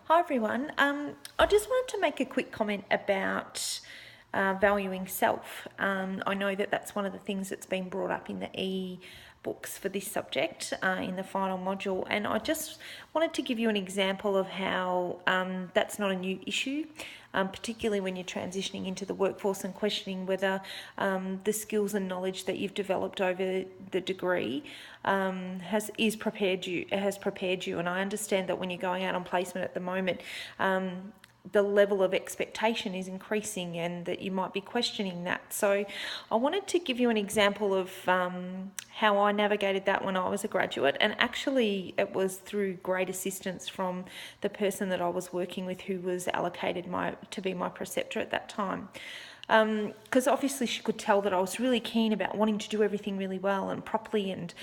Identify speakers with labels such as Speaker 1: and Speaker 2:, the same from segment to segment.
Speaker 1: Hi everyone. I just wanted to make a quick comment about valuing self. I know that that's one of the things that's been brought up in the e-books for this subject in the final module, and I just wanted to give you an example of how that's not a new issue, particularly when you're transitioning into the workforce and questioning whether the skills and knowledge that you've developed over the degree has prepared you, and I understand that when you're going out on placement at the moment, the level of expectation is increasing and that you might be questioning that. So I wanted to give you an example of how I navigated that when I was a graduate, and actually it was through great assistance from the person that I was working with, who was allocated to be my preceptor at that time. Because obviously she could tell that I was really keen about wanting to do everything really well and properly, and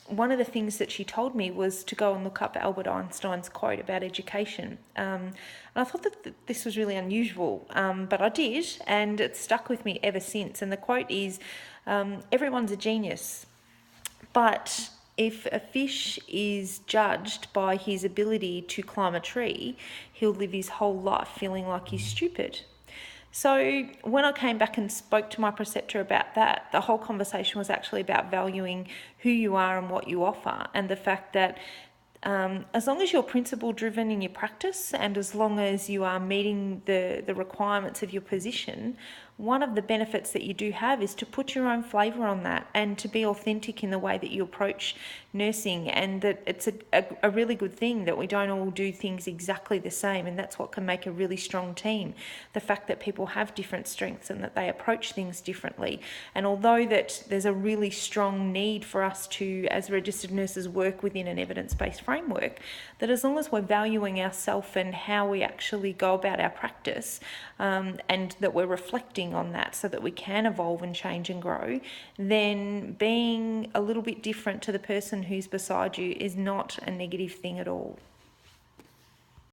Speaker 1: one of the things that she told me was to go and look up Albert Einstein's quote about education. And I thought that this was really unusual, but I did, and it's stuck with me ever since. And the quote is, everyone's a genius, but if a fish is judged by his ability to climb a tree, he'll live his whole life feeling like he's stupid. So when I came back and spoke to my preceptor about that, the whole conversation was actually about valuing who you are and what you offer, and the fact that as long as you're principle driven in your practice and as long as you are meeting the requirements of your position, one of the benefits that you do have is to put your own flavour on that and to be authentic in the way that you approach nursing, and that it's a really good thing that we don't all do things exactly the same, and that's what can make a really strong team. The fact that people have different strengths and that they approach things differently. And although that there's a really strong need for us to, as registered nurses, work within an evidence-based framework, that as long as we're valuing ourselves and how we actually go about our practice, and that we're reflecting on that so that we can evolve and change and grow, then being a little bit different to the person who's beside you is not a negative thing at all.